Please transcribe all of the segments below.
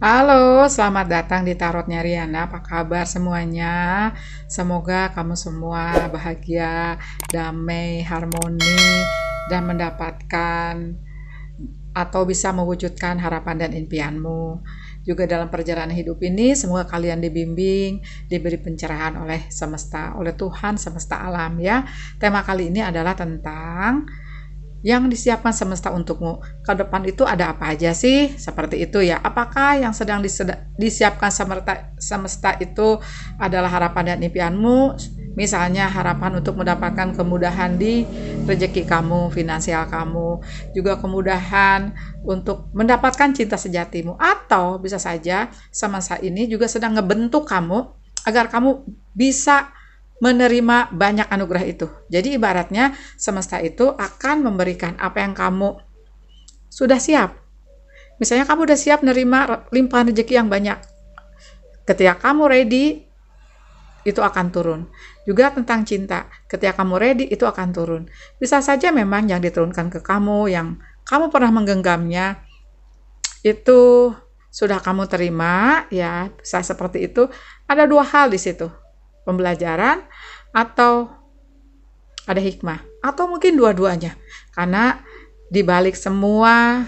Halo, selamat datang di Tarotnya Riana. Apa kabar semuanya? Semoga kamu semua bahagia, damai, harmoni, dan mendapatkan atau bisa mewujudkan harapan dan impianmu. Juga dalam perjalanan hidup ini, semoga kalian dibimbing, diberi pencerahan oleh semesta, oleh Tuhan semesta alam ya. Tema kali ini adalah tentang yang disiapkan semesta untukmu. Ke depan itu ada apa aja sih? Seperti itu ya. Apakah yang sedang disiapkan semesta itu adalah harapan dan impianmu? Misalnya harapan untuk mendapatkan kemudahan di rezeki kamu, finansial kamu, juga kemudahan untuk mendapatkan cinta sejatimu. Atau bisa saja semesta ini juga sedang ngebentuk kamu agar kamu bisa menerima banyak anugerah itu. Jadi ibaratnya semesta itu akan memberikan apa yang kamu sudah siap. Misalnya kamu udah siap menerima limpahan rezeki yang banyak. Ketika kamu ready, itu akan turun. Juga tentang cinta, ketika kamu ready, itu akan turun. Bisa saja memang yang diturunkan ke kamu, yang kamu pernah menggenggamnya, itu sudah kamu terima, ya, bisa seperti itu. Ada dua hal di situ, pembelajaran atau ada hikmah, atau mungkin dua-duanya, karena di balik semua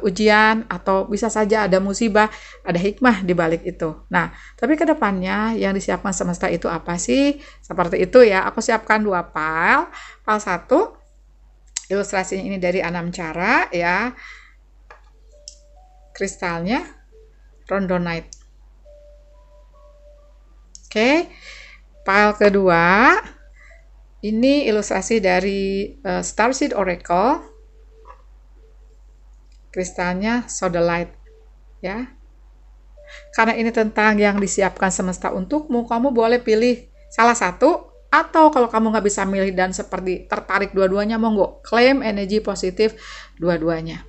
ujian atau bisa saja ada musibah, ada hikmah di balik itu. Nah, tapi kedepannya yang disiapkan semesta itu apa sih? Seperti itu ya, aku siapkan dua file. File satu, ilustrasinya ini dari Anam Cara ya, kristalnya rondonite. Oke, file kedua, ini ilustrasi dari Starseed Oracle, kristalnya sodalite ya. Karena ini tentang yang disiapkan semesta untukmu, kamu boleh pilih salah satu, atau kalau kamu nggak bisa milih dan seperti tertarik dua-duanya, monggo klaim energi positif dua-duanya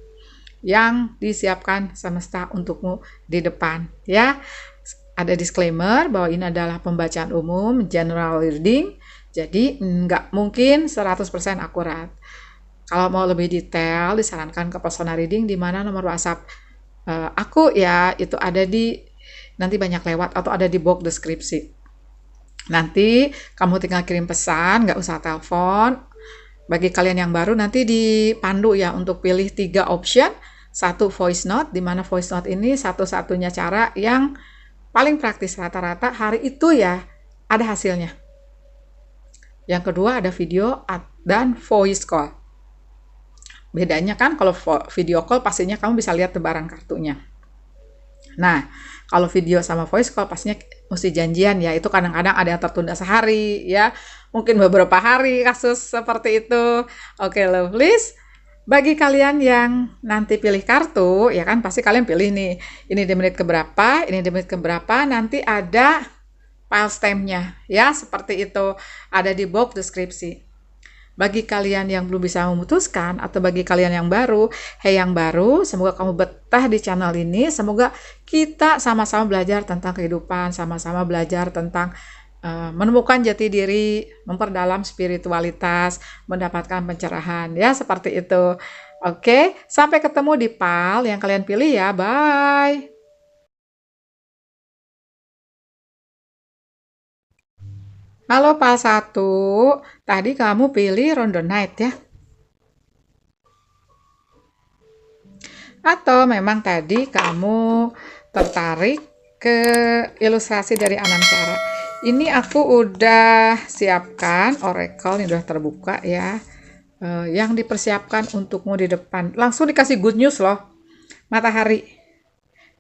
yang disiapkan semesta untukmu di depan ya. Ada disclaimer bahwa ini adalah pembacaan umum, general reading, jadi nggak mungkin 100% akurat. Kalau mau lebih detail, disarankan ke personal reading, di mana nomor WhatsApp aku ya itu ada di, nanti banyak lewat atau ada di box deskripsi. Nanti kamu tinggal kirim pesan, nggak usah telepon. Bagi kalian yang baru, nanti dipandu ya untuk pilih 3 option. Satu, voice note, di mana voice note ini satu-satunya cara yang paling praktis, rata-rata hari itu ya ada hasilnya. Yang kedua ada video dan voice call. Bedanya kan kalau video call pastinya kamu bisa lihat tebaran kartunya. Nah, kalau video sama voice call pastinya mesti janjian ya. Itu kadang-kadang ada yang tertunda sehari ya. Mungkin beberapa hari kasus seperti itu. Oke, lovelies. Bagi kalian yang nanti pilih kartu, ya kan pasti kalian pilih nih. Ini di menit keberapa, ini di menit keberapa, nanti ada file stamp-nya ya, seperti itu. Ada di box deskripsi. Bagi kalian yang belum bisa memutuskan atau bagi kalian yang baru, hey yang baru, semoga kamu betah di channel ini. Semoga kita sama-sama belajar tentang kehidupan, sama-sama belajar tentang menemukan jati diri, memperdalam spiritualitas, mendapatkan pencerahan ya, seperti itu. Oke, sampai ketemu di file yang kalian pilih ya. Bye. Halo Pak Satu, tadi kamu pilih rondonite ya? Atau memang tadi kamu tertarik ke ilustrasi dari Anam Cara? Ini aku udah siapkan oracle, ini udah terbuka ya. Yang dipersiapkan untukmu di depan. Langsung dikasih good news loh. Matahari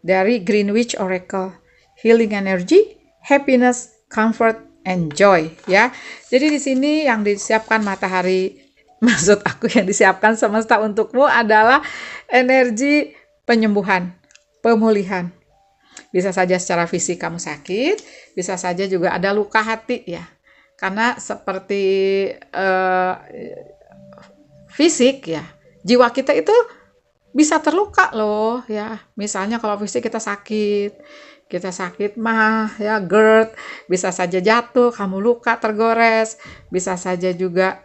dari Greenwich Oracle. Healing energy, happiness, comfort, and joy ya. Jadi di sini yang disiapkan matahari, maksud aku yang disiapkan semesta untukmu adalah energi penyembuhan, pemulihan. Bisa saja secara fisik kamu sakit, bisa saja juga ada luka hati ya. Karena seperti fisik ya, jiwa kita itu bisa terluka loh ya. Misalnya kalau fisik kita sakit mah ya, GERD, bisa saja jatuh, kamu luka, tergores, bisa saja juga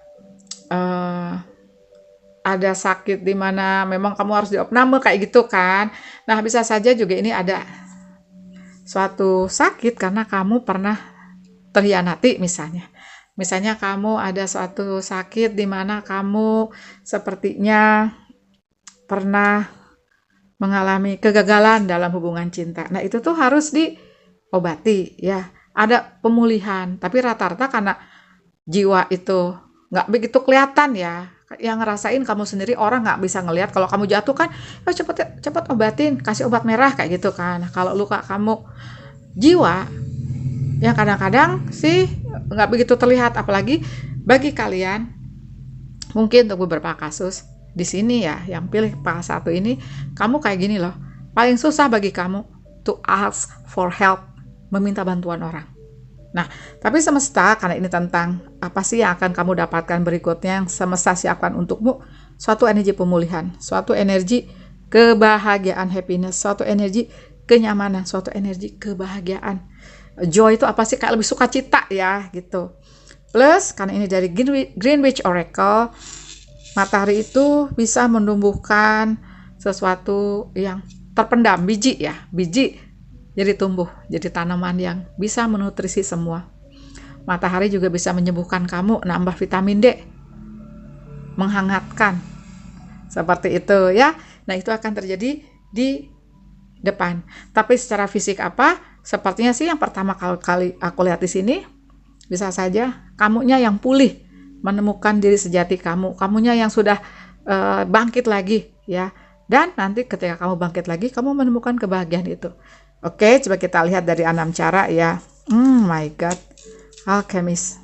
ada sakit di mana memang kamu harus diopname kayak gitu kan. Nah, bisa saja juga ini ada suatu sakit karena kamu pernah terhianati misalnya. Misalnya kamu ada suatu sakit di mana kamu sepertinya pernah mengalami kegagalan dalam hubungan cinta. Nah, itu tuh harus diobati ya. Ada pemulihan, tapi rata-rata karena jiwa itu nggak begitu kelihatan ya. Yang ngerasain kamu sendiri, orang nggak bisa ngelihat kalau kamu jatuh kan, oh, cepet obatin, kasih obat merah kayak gitu kan. Kalau luka kamu jiwa, ya kadang-kadang sih nggak begitu terlihat, apalagi bagi kalian mungkin untuk beberapa kasus di sini ya yang pilih pas satu ini, kamu kayak gini loh, paling susah bagi kamu to ask for help, meminta bantuan orang. Nah, tapi semesta, karena ini tentang apa sih yang akan kamu dapatkan berikutnya, yang semesta siapkan untukmu, suatu energi pemulihan, suatu energi kebahagiaan, happiness, suatu energi kenyamanan, suatu energi kebahagiaan. Joy itu apa sih? Kayak lebih sukacita ya gitu. Plus, karena ini dari Greenwich Oracle, matahari itu bisa menumbuhkan sesuatu yang terpendam, biji ya, biji jadi tumbuh, jadi tanaman yang bisa menutrisi semua. Matahari juga bisa menyembuhkan kamu, nambah vitamin D, menghangatkan, seperti itu ya. Nah, itu akan terjadi di depan. Tapi secara fisik apa? Sepertinya sih yang pertama kali aku lihat di sini, bisa saja kamunya yang pulih, menemukan diri sejati kamu, kamunya yang sudah bangkit lagi ya. Dan nanti ketika kamu bangkit lagi, kamu menemukan kebahagiaan itu. Oke, coba kita lihat dari 6 cara ya. My God, Alchemist.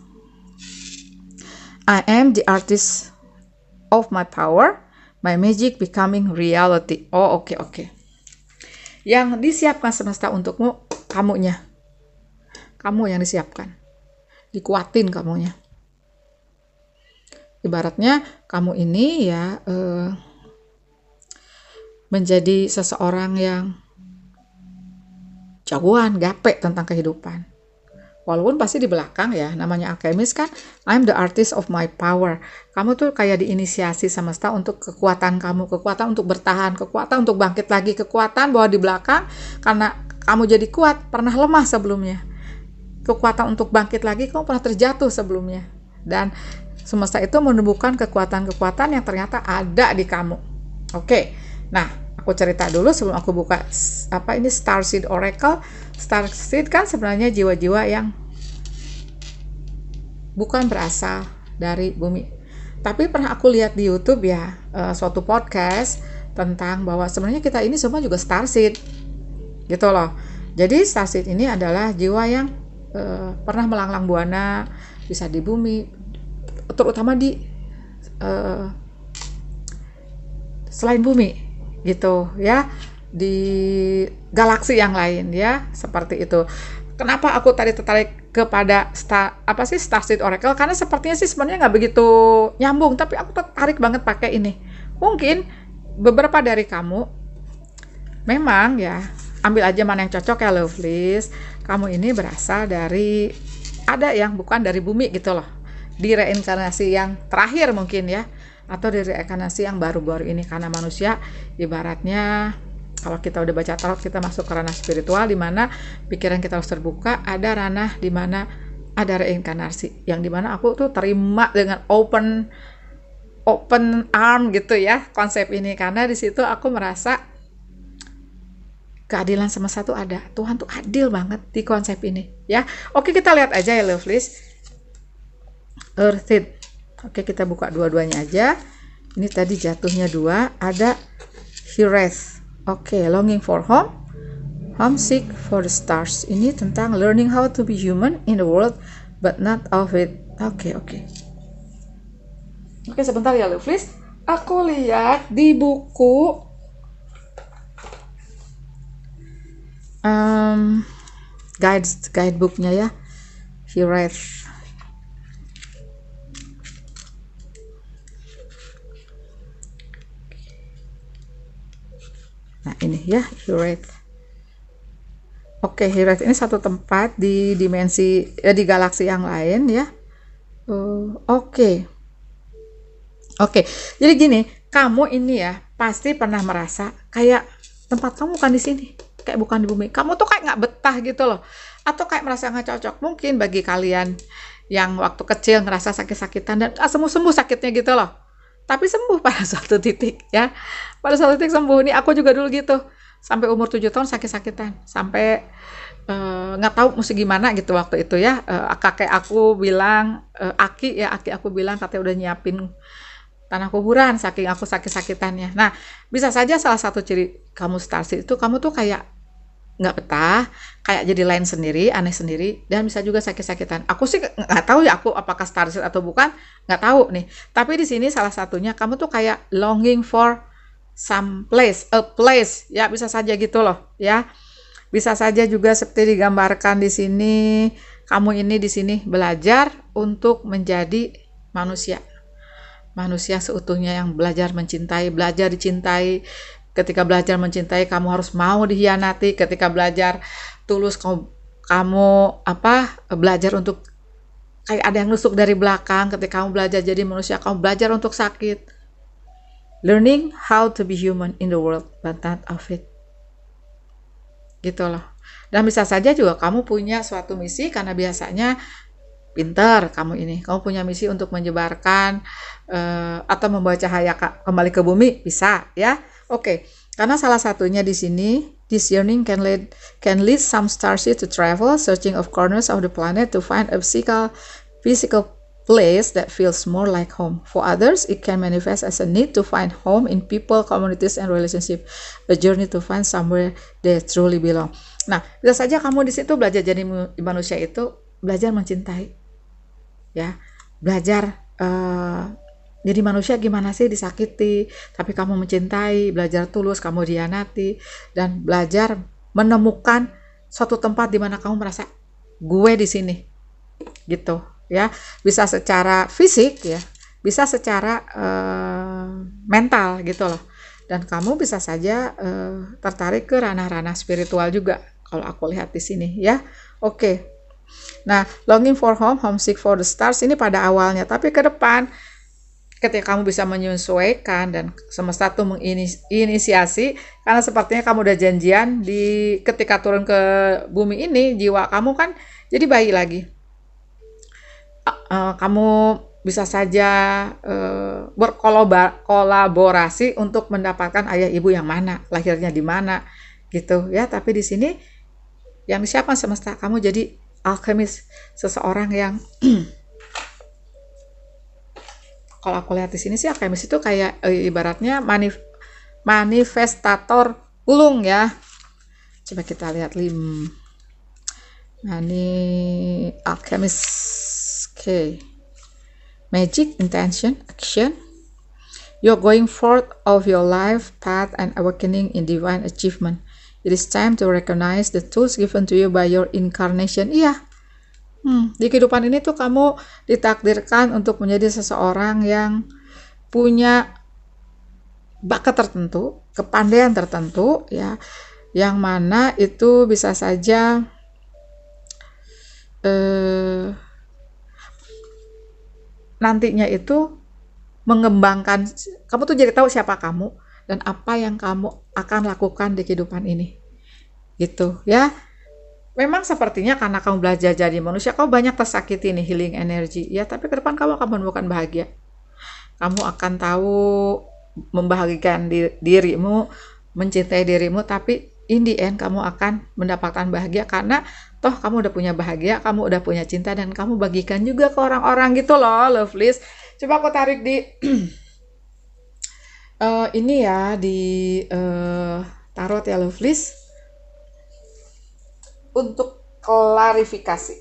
I am the artist of my power, my magic becoming reality. Oh, oke. Yang disiapkan semesta untukmu, kamunya. Kamu yang disiapkan. Dikuatin kamunya. Ibaratnya kamu ini ya menjadi seseorang yang jagoan, gape tentang kehidupan. Walaupun pasti di belakang ya, namanya alchemist kan, I'm the artist of my power. Kamu tuh kayak diinisiasi semesta untuk kekuatan kamu, kekuatan untuk bertahan, kekuatan untuk bangkit lagi, kekuatan bahwa di belakang, karena kamu jadi kuat, pernah lemah sebelumnya. Kekuatan untuk bangkit lagi, kamu pernah terjatuh sebelumnya. Dan semesta itu menumbuhkan kekuatan-kekuatan yang ternyata ada di kamu. Oke, nah, aku cerita dulu sebelum aku buka ini Starseed Oracle. Starseed kan sebenarnya jiwa-jiwa yang bukan berasal dari bumi. Tapi pernah aku lihat di YouTube ya, suatu podcast tentang bahwa sebenarnya kita ini semua juga Starseed. Gitu loh. Jadi Starseed ini adalah jiwa yang pernah melanglang buana, bisa di bumi, terutama di selain bumi. Gitu ya, di galaksi yang lain ya, seperti itu. Kenapa aku tadi tertarik kepada Starseed Oracle, karena sepertinya sih sebenarnya nggak begitu nyambung, tapi aku tertarik banget pakai ini. Mungkin beberapa dari kamu memang ya, ambil aja mana yang cocok ya Lovelies. Kamu ini berasal dari, ada yang bukan dari bumi gitu loh, di reinkarnasi yang terakhir mungkin ya, atau dari reinkarnasi yang baru-baru ini, karena manusia ibaratnya kalau kita udah baca tarot, kita masuk ke ranah spiritual di mana pikiran kita harus terbuka, ada ranah di mana ada reinkarnasi yang di mana aku tuh terima dengan open arm gitu ya konsep ini, karena di situ aku merasa keadilan semesta tuh ada, Tuhan tuh adil banget di konsep ini ya. Oke, kita lihat aja ya Lovelies. Earthseed. Oke, kita buka dua-duanya aja. Ini tadi jatuhnya 2, ada Hireth. Oke, longing for home, homesick for the stars. Ini tentang learning how to be human in the world but not of it. Oke. Oke, sebentar ya Lovelies. Aku lihat di buku guidebooknya ya, Hireth. Nah, ini ya, Hireth. Oke, Hireth ini satu tempat di dimensi di galaksi yang lain ya. Oke. Oke, jadi gini, kamu ini ya pasti pernah merasa kayak tempat kamu bukan di sini, kayak bukan di bumi. Kamu tuh kayak nggak betah gitu loh, atau kayak merasa nggak cocok. Mungkin bagi kalian yang waktu kecil ngerasa sakit-sakitan dan sembuh-sembuh sakitnya gitu loh. Tapi sembuh pada suatu titik ya. Pada suatu titik sembuh. Nih aku juga dulu gitu. Sampai umur 7 tahun sakit-sakitan. Sampai nggak tahu mesti gimana gitu waktu itu ya. Kakek aku bilang, aki aku bilang katanya udah nyiapin tanah kuburan saking aku sakit-sakitannya. Nah, bisa saja salah satu ciri kamu starseed itu kamu tuh kayak nggak betah, kayak jadi lain sendiri, aneh sendiri, dan bisa juga sakit-sakitan. Aku sih nggak tahu ya aku apakah starseed atau bukan, nggak tahu nih. Tapi di sini salah satunya kamu tuh kayak longing for some place, a place, ya bisa saja gitu loh, ya. Bisa saja juga seperti digambarkan di sini, kamu ini di sini belajar untuk menjadi manusia. Manusia seutuhnya yang belajar mencintai, belajar dicintai. Ketika belajar mencintai, kamu harus mau dihianati. Ketika belajar tulus, kamu belajar untuk kayak ada yang nusuk dari belakang. Ketika kamu belajar jadi manusia, kamu belajar untuk sakit. Learning how to be human in the world, but not of it. Gitu loh. Dan bisa saja juga kamu punya suatu misi karena biasanya pintar kamu ini. Kamu punya misi untuk menyebarkan atau membawa cahaya kembali ke bumi, bisa ya. Oke. Karena salah satunya di sini, this yearning can lead some starseed to travel, searching of corners of the planet to find a physical place that feels more like home. For others, it can manifest as a need to find home in people, communities, and relationship. A journey to find somewhere they truly belong. Nah, bisa saja kamu di situ belajar jadi manusia itu belajar mencintai, ya, belajar jadi manusia gimana sih disakiti, tapi kamu mencintai, belajar tulus, kamu dihianati, dan belajar menemukan suatu tempat di mana kamu merasa gue di sini, gitu. Ya, bisa secara fisik ya, bisa secara mental gitu loh. Dan kamu bisa saja tertarik ke ranah-ranah spiritual juga kalau aku lihat di sini ya. Oke. Nah, longing for home, homesick for the stars ini pada awalnya, tapi ke depan ketika kamu bisa menyesuaikan dan semesta tuh menginisiasi, karena sepertinya kamu udah janjian di ketika turun ke bumi ini, jiwa kamu kan jadi bayi lagi. Kamu bisa saja berkolaborasi untuk mendapatkan ayah ibu yang mana, lahirnya di mana, gitu ya. Tapi di sini yang disiapkan semesta, kamu jadi alkemis, seseorang yang kalau aku lihat di sini sih alkemis itu kayak ibaratnya manifestator ulung ya. Coba kita lihat alkemis. Okay. Magic, intention, action. You're going forth of your life path and awakening in divine achievement. It is time to recognize the tools given to you by your incarnation. Iya. Di kehidupan ini tuh kamu ditakdirkan untuk menjadi seseorang yang punya bakat tertentu, kepandaian tertentu ya, yang mana itu bisa saja nantinya itu mengembangkan, kamu tuh jadi tahu siapa kamu dan apa yang kamu akan lakukan di kehidupan ini, gitu ya. Memang sepertinya karena kamu belajar jadi manusia, kamu banyak tersakiti nih, healing energi ya, tapi ke depan kamu akan menemukan bahagia. Kamu akan tahu membahagiakan dirimu, mencintai dirimu, tapi in the end kamu akan mendapatkan bahagia karena toh kamu udah punya bahagia, kamu udah punya cinta, dan kamu bagikan juga ke orang-orang gitu loh, lovelies. Coba aku tarik di ini ya, di tarot ya, lovelies, untuk klarifikasi.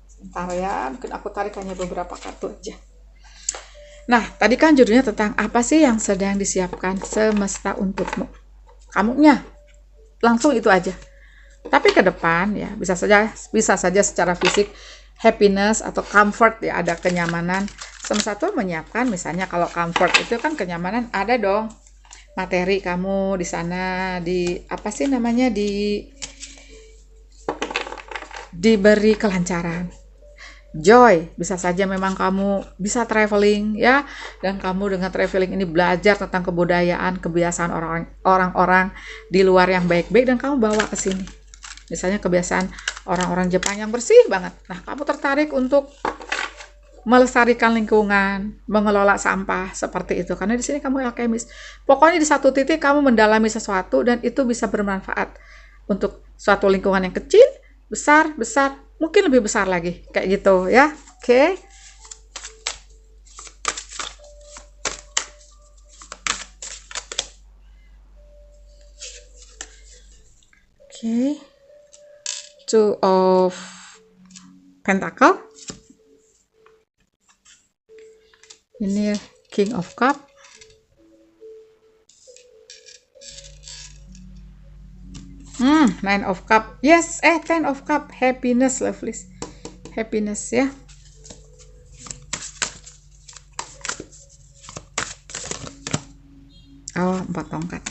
Sebentar ya, mungkin aku tarik hanya beberapa kartu aja. Nah, tadi kan judulnya tentang apa sih yang sedang disiapkan semesta untukmu. Kamunya langsung itu aja. Tapi ke depan ya bisa saja secara fisik happiness atau comfort ya, ada kenyamanan. Semesta tuh menyiapkan, misalnya kalau comfort itu kan kenyamanan, ada dong materi kamu di sana, diberi kelancaran, joy. Bisa saja memang kamu bisa traveling ya, dan kamu dengan traveling ini belajar tentang kebudayaan, kebiasaan orang-orang di luar yang baik-baik dan kamu bawa ke sini. Misalnya kebiasaan orang-orang Jepang yang bersih banget. Nah, kamu tertarik untuk melestarikan lingkungan, mengelola sampah seperti itu. Karena di sini kamu alkemis. Pokoknya di satu titik kamu mendalami sesuatu dan itu bisa bermanfaat untuk suatu lingkungan yang kecil, besar, mungkin lebih besar lagi. Kayak gitu ya. Oke. Oke. Two of Pentacle. Ini King of Cup. Nine of Cup. Yes, Ten of Cup. Happiness, lovely. Happiness ya. Oh, 4 tongkat.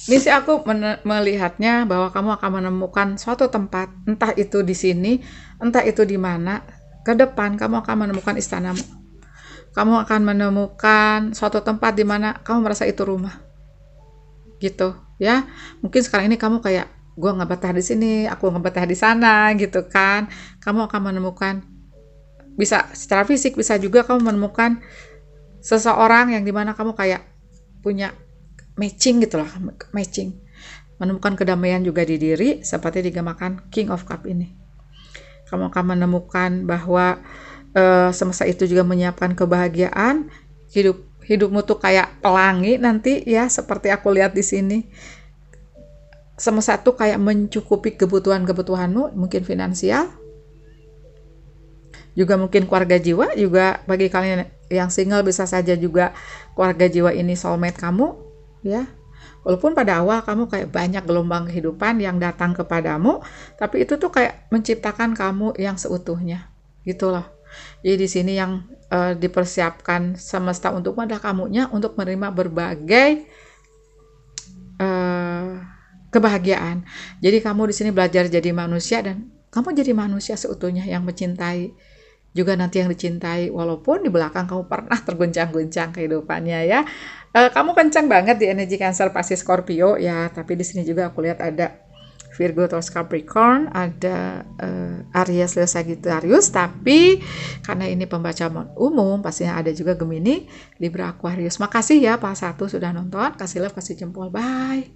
Ini sih aku melihatnya bahwa kamu akan menemukan suatu tempat, entah itu di sini, entah itu di mana. Ke depan kamu akan menemukan istanamu. Kamu akan menemukan suatu tempat di mana kamu merasa itu rumah. Gitu, ya. Mungkin sekarang ini kamu kayak, gue nggak betah di sini, aku nggak betah di sana, gitu kan. Kamu akan menemukan, bisa secara fisik, bisa juga kamu menemukan seseorang yang dimana kamu kayak punya matching gitu lah, matching. Menemukan kedamaian juga di diri, seperti digamakan King of Cup ini. Kamu akan menemukan bahwa semesta itu juga menyiapkan kebahagiaan. Hidupmu tuh kayak pelangi nanti ya, seperti aku lihat di sini. Semesta tuh kayak mencukupi kebutuhanmu, mungkin finansial, juga mungkin keluarga jiwa, juga bagi kalian yang single bisa saja juga keluarga jiwa ini soulmate kamu, ya. Walaupun pada awal kamu kayak banyak gelombang kehidupan yang datang kepadamu, tapi itu tuh kayak menciptakan kamu yang seutuhnya, gitu loh. Jadi di sini yang dipersiapkan semesta untukmu adalah kamunya untuk menerima berbagai kebahagiaan. Jadi kamu di sini belajar jadi manusia dan kamu jadi manusia seutuhnya yang mencintai, juga nanti yang dicintai, walaupun di belakang kamu pernah terguncang-guncang kehidupannya ya. Kamu kencang banget di energi Cancer pasti Scorpio ya, tapi di sini juga aku lihat ada Virgo atau Capricorn, ada Aries, Leo, Sagittarius, tapi karena ini pembaca umum pastinya ada juga Gemini, Libra, Aquarius. Makasih ya Pak 1 sudah nonton, kasih love, kasih jempol, bye.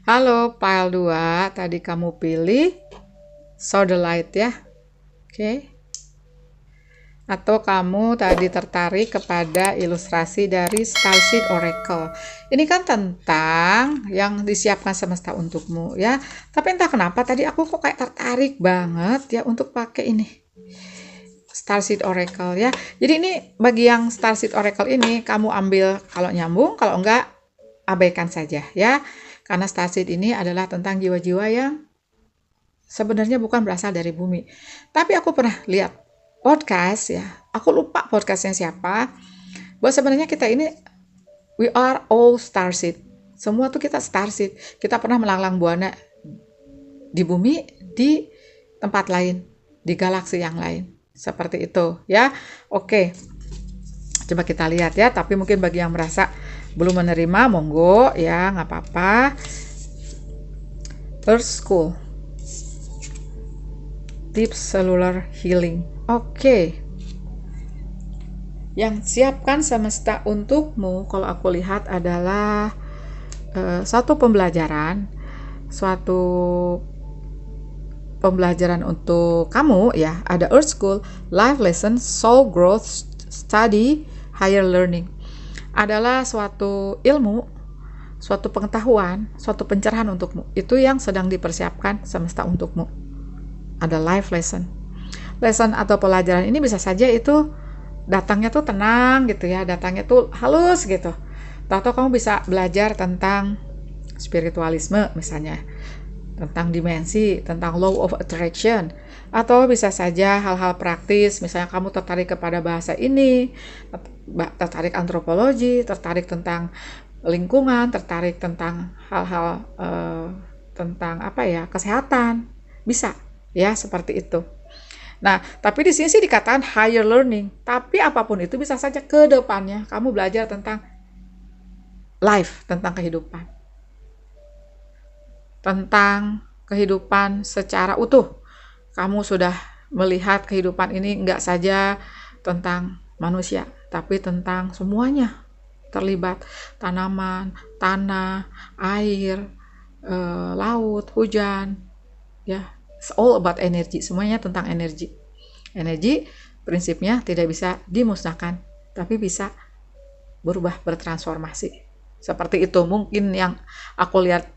Halo Pile 2, tadi kamu pilih Saw the Light ya. Oke. Atau kamu tadi tertarik kepada ilustrasi dari Starseed Oracle. Ini kan tentang yang disiapkan semesta untukmu ya. Tapi entah kenapa tadi aku kok kayak tertarik banget ya untuk pakai ini. Starseed Oracle ya. Jadi ini bagi yang Starseed Oracle ini kamu ambil kalau nyambung, kalau enggak abaikan saja ya. Karena Starseed ini adalah tentang jiwa-jiwa yang sebenarnya bukan berasal dari bumi. Tapi aku pernah lihat podcast ya, aku lupa podcastnya siapa, bahwa sebenarnya kita ini, we are all Starseed. Semua tuh kita Starseed. Kita pernah melanglang buana di bumi, di tempat lain, di galaksi yang lain. Seperti itu ya. Oke, coba kita lihat ya. Tapi mungkin bagi yang merasa belum menerima, monggo ya, nggak apa-apa. Earth School, Deep Cellular Healing. Oke. Yang siapkan semesta untukmu, kalau aku lihat adalah suatu pembelajaran untuk kamu ya. Ada Earth School, Life Lesson, Soul Growth, Study, Higher Learning. Adalah suatu ilmu, suatu pengetahuan, suatu pencerahan untukmu. Itu yang sedang dipersiapkan semesta untukmu. Ada life lesson. Lesson atau pelajaran ini bisa saja itu datangnya tuh tenang gitu ya, datangnya tuh halus gitu. Atau kamu bisa belajar tentang spiritualisme misalnya, tentang dimensi, tentang law of attraction, atau bisa saja hal-hal praktis, misalnya kamu tertarik kepada bahasa ini, tertarik antropologi, tertarik tentang lingkungan, tertarik tentang hal-hal tentang apa ya, kesehatan, bisa ya seperti itu. Nah, tapi di sini sih dikatakan higher learning, tapi apapun itu bisa saja ke depannya kamu belajar tentang life, tentang kehidupan secara utuh. Kamu sudah melihat kehidupan ini nggak saja tentang manusia, tapi tentang semuanya terlibat, tanaman, tanah, air, laut, hujan, ya, it's all about energy, semuanya tentang energi. Energi prinsipnya tidak bisa dimusnahkan, tapi bisa berubah, bertransformasi. Seperti itu mungkin yang aku lihat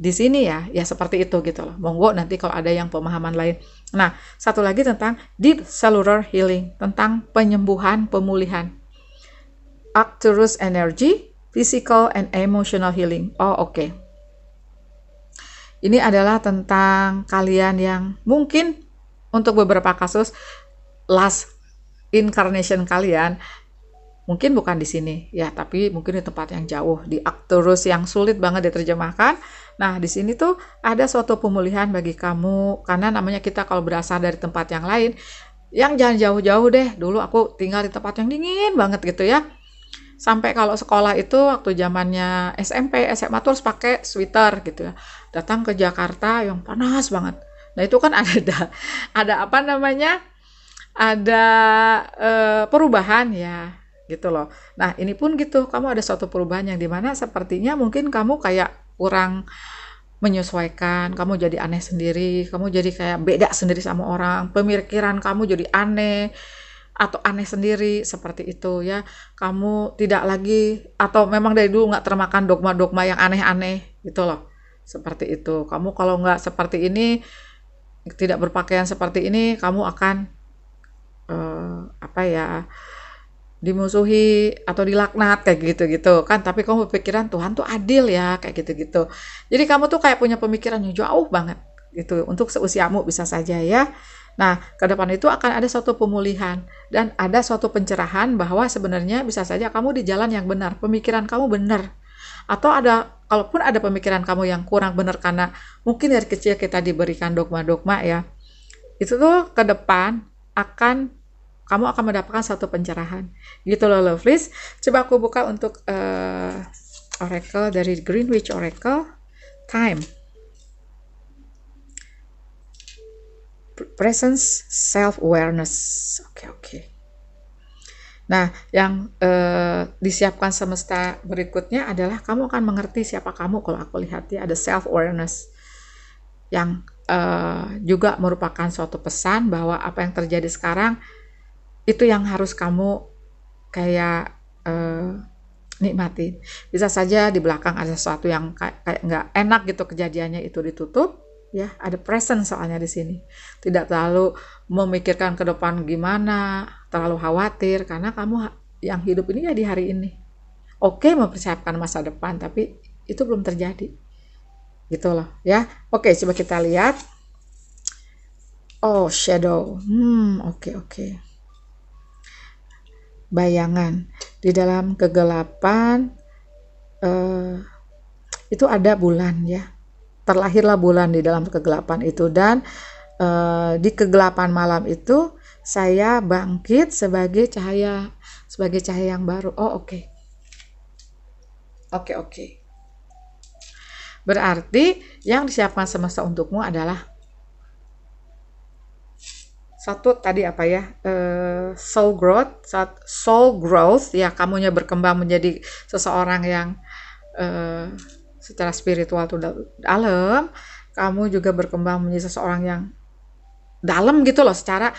di sini ya seperti itu gitu loh. Monggo nanti kalau ada yang pemahaman lain. Nah, satu lagi tentang deep cellular healing, tentang penyembuhan, pemulihan. Arcturus energy, physical and emotional healing. Oh, oke. Ini adalah tentang kalian yang mungkin untuk beberapa kasus last incarnation kalian mungkin bukan di sini ya, tapi mungkin di tempat yang jauh, di Arcturus yang sulit banget diterjemahkan. Nah, di sini tuh ada suatu pemulihan bagi kamu, karena namanya kita kalau berasal dari tempat yang lain, yang jangan jauh-jauh deh. Dulu aku tinggal di tempat yang dingin banget gitu ya. Sampai kalau sekolah itu waktu zamannya SMP, SMA tuh harus pakai sweater gitu ya. Datang ke Jakarta yang panas banget. Nah, itu kan ada apa namanya? Ada perubahan ya. Gitu loh. Nah, ini pun gitu, kamu ada suatu perubahan yang dimana sepertinya mungkin kamu kayak kurang menyesuaikan, kamu jadi aneh sendiri, kamu jadi kayak beda sendiri sama orang, pemikiran kamu jadi aneh, atau aneh sendiri, seperti itu ya. Kamu tidak lagi, atau memang dari dulu nggak termakan dogma-dogma yang aneh-aneh, gitu loh. Seperti itu. Kamu kalau nggak seperti ini, tidak berpakaian seperti ini, kamu akan, dimusuhi atau dilaknat kayak gitu-gitu kan, tapi kamu berpikiran Tuhan tuh adil ya kayak gitu-gitu. Jadi kamu tuh kayak punya pemikiran yang jauh banget gitu untuk seusiamu bisa saja ya. Nah, ke depan itu akan ada suatu pemulihan dan ada suatu pencerahan bahwa sebenarnya bisa saja kamu di jalan yang benar, pemikiran kamu benar. Atau kalaupun ada pemikiran kamu yang kurang benar karena mungkin dari kecil kita diberikan dogma-dogma ya. Itu tuh ke depan kamu akan mendapatkan satu pencerahan. Gitu loh, lovelies. Coba aku buka untuk oracle dari Greenwich Oracle. Time. Presence, self-awareness. Oke. Nah, yang disiapkan semesta berikutnya adalah kamu akan mengerti siapa kamu. Kalau aku lihat ya, ada self-awareness. Yang juga merupakan suatu pesan bahwa apa yang terjadi sekarang itu yang harus kamu kayak nikmatin. Bisa saja di belakang ada sesuatu yang kayak nggak enak gitu kejadiannya, itu ditutup ya. Ada presence soalnya di sini. Tidak terlalu memikirkan ke depan gimana, terlalu khawatir karena kamu yang hidup ini ya di hari ini. Oke, mempersiapkan masa depan, tapi itu belum terjadi. Gitu loh ya. Oke, coba kita lihat. Oh, shadow. Oke. Bayangan di dalam kegelapan, itu ada bulan ya, terlahirlah bulan di dalam kegelapan itu, dan di kegelapan malam itu saya bangkit sebagai cahaya yang baru. Oke. Berarti yang disiapkan semesta untukmu adalah satu tadi apa ya, soul growth ya, kamunya berkembang menjadi seseorang yang secara spiritual tuh dalam, kamu juga berkembang menjadi seseorang yang dalam gitu loh secara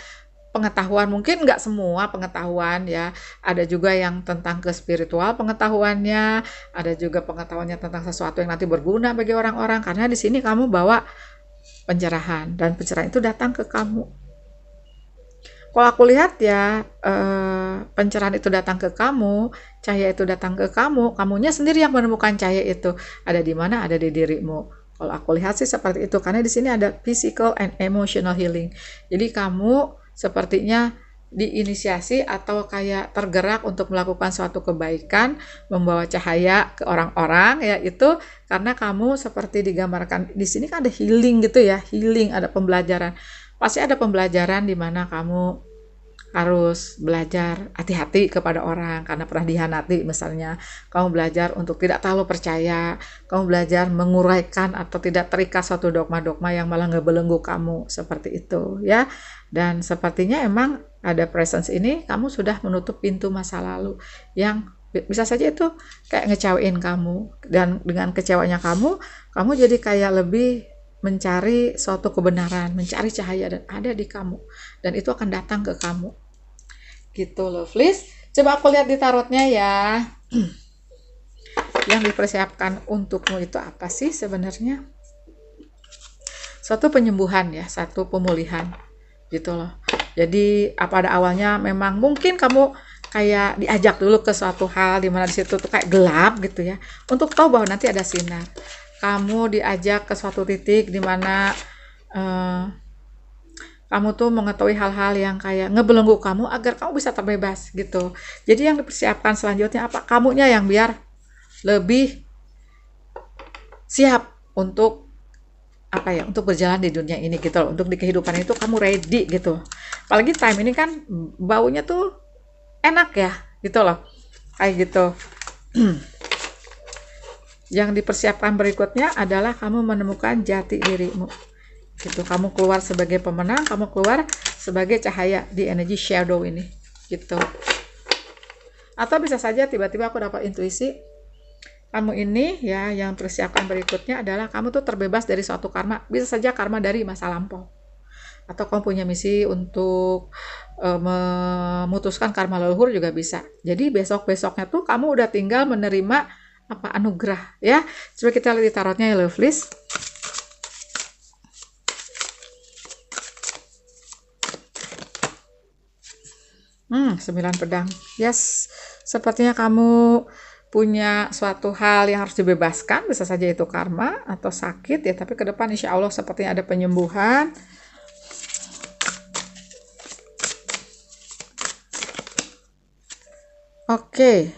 pengetahuan. Mungkin nggak semua pengetahuan ya, ada juga yang tentang ke spiritual pengetahuannya, ada juga pengetahuannya tentang sesuatu yang nanti berguna bagi orang-orang, karena di sini kamu bawa pencerahan dan pencerahan itu datang ke kamu. Kalau aku lihat ya, pencerahan itu datang ke kamu, cahaya itu datang ke kamu, kamunya sendiri yang menemukan cahaya itu. Ada di mana? Ada di dirimu. Kalau aku lihat sih seperti itu, karena di sini ada physical and emotional healing. Jadi kamu sepertinya diinisiasi atau kayak tergerak untuk melakukan suatu kebaikan, membawa cahaya ke orang-orang, ya itu karena kamu seperti digambarkan di sini kan ada healing gitu ya, healing, ada pembelajaran. Pasti ada pembelajaran di mana kamu harus belajar hati-hati kepada orang karena pernah dihianati misalnya. Kamu belajar untuk tidak terlalu percaya, kamu belajar menguraikan atau tidak terikat suatu dogma-dogma yang malah ngebelenggu kamu, seperti itu ya. Dan sepertinya emang ada presence ini, kamu sudah menutup pintu masa lalu yang bisa saja itu kayak ngecewain kamu, dan dengan kecewanya kamu jadi kayak lebih mencari suatu kebenaran, mencari cahaya dan ada di kamu, dan itu akan datang ke kamu gitu lovelies. Coba aku lihat di tarotnya ya. Yang dipersiapkan untukmu itu apa sih sebenarnya? Suatu penyembuhan ya, satu pemulihan gitu loh. Jadi pada awalnya memang mungkin kamu kayak diajak dulu ke suatu hal di mana di situ tuh kayak gelap gitu ya, untuk tahu bahwa nanti ada sinar. Kamu diajak ke suatu titik di mana kamu tuh mengetahui hal-hal yang kayak ngebelenggu kamu agar kamu bisa terbebas gitu. Jadi yang dipersiapkan selanjutnya apa? Kamunya yang biar lebih siap untuk apa ya, untuk berjalan di dunia ini gitu loh, untuk di kehidupan itu kamu ready gitu. Apalagi time ini kan baunya tuh enak ya gitu loh, kayak gitu. Yang dipersiapkan berikutnya adalah kamu menemukan jati dirimu gitu. Kamu keluar sebagai pemenang, kamu keluar sebagai cahaya di energi shadow ini gitu. Atau bisa saja tiba-tiba aku dapat intuisi, kamu ini ya, yang persiapkan berikutnya adalah kamu tuh terbebas dari suatu karma. Bisa saja karma dari masa lampau, atau kamu punya misi untuk memutuskan karma leluhur juga bisa. Jadi besok-besoknya tuh kamu udah tinggal menerima apa, anugerah ya. Coba kita lihat tarotnya ya lovelies. Sembilan pedang. Yes, sepertinya kamu punya suatu hal yang harus dibebaskan, bisa saja itu karma atau sakit ya, tapi ke depan insya Allah sepertinya ada penyembuhan. Oke,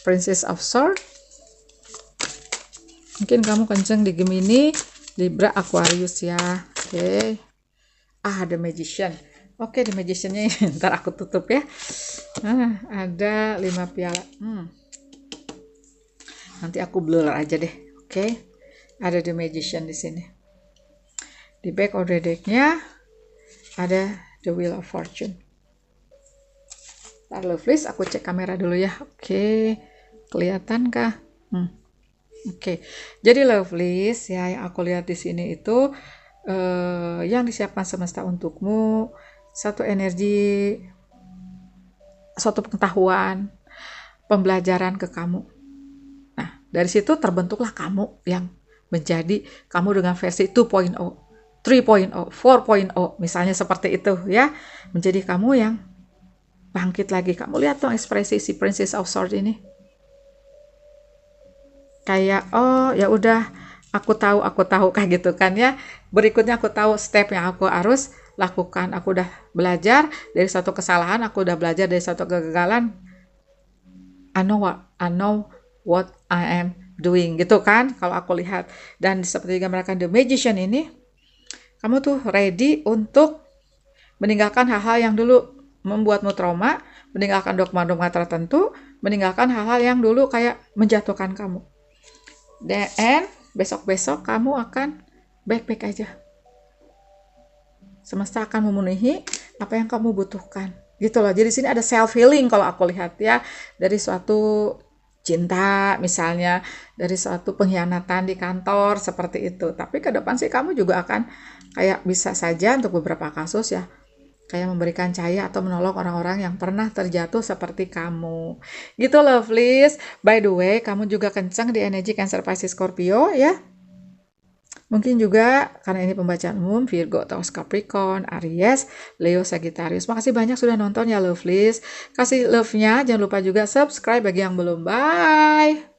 Princess of Swords. Mungkin kamu kenceng di Gemini, Libra, Aquarius ya. Oke. The Magician. Oke, The Magician-nya ntar aku tutup ya. Ada 5 piala. Nanti aku blur aja deh. Oke. Ada The Magician di sini. Di back of the deck-nya ada The Wheel of Fortune. Ntar lovelies, aku cek kamera dulu ya. Oke. Kelihatan kah? Oke. Jadi lovelies ya, yang aku lihat di sini itu yang disiapkan semesta untukmu, satu energi, suatu pengetahuan, pembelajaran ke kamu. Nah, dari situ terbentuklah kamu yang menjadi kamu dengan versi 2.0, 3.0, 4.0, misalnya seperti itu ya. Menjadi kamu yang bangkit lagi. Kamu lihat dong ekspresi si Princess of Swords ini. Kayak ya udah, aku tahu kayak gitu kan ya. Berikutnya aku tahu step yang aku harus lakukan. Aku udah belajar dari satu kesalahan, aku udah belajar dari satu kegagalan. I know what I am doing gitu kan, kalau aku lihat. Dan seperti gambarkan The Magician ini, kamu tuh ready untuk meninggalkan hal-hal yang dulu membuatmu trauma, meninggalkan dogma-dogma tertentu, meninggalkan hal-hal yang dulu kayak menjatuhkan kamu. Dan besok-besok kamu akan baik-baik aja. Semesta akan memenuhi apa yang kamu butuhkan. Gitu loh. Jadi sini ada self healing kalau aku lihat ya, dari suatu cinta misalnya, dari suatu pengkhianatan di kantor seperti itu. Tapi ke depan sih kamu juga akan kayak bisa saja untuk beberapa kasus ya, kayak memberikan cahaya atau menolong orang-orang yang pernah terjatuh seperti kamu. Gitu lovelies. By the way, kamu juga kencang di energi Cancer, Pisces, Scorpio ya. Mungkin juga karena ini pembacaan umum, Virgo, Taurus, Capricorn, Aries, Leo, Sagittarius. Makasih banyak sudah nonton ya lovelies. Kasih love-nya, jangan lupa juga subscribe bagi yang belum. Bye!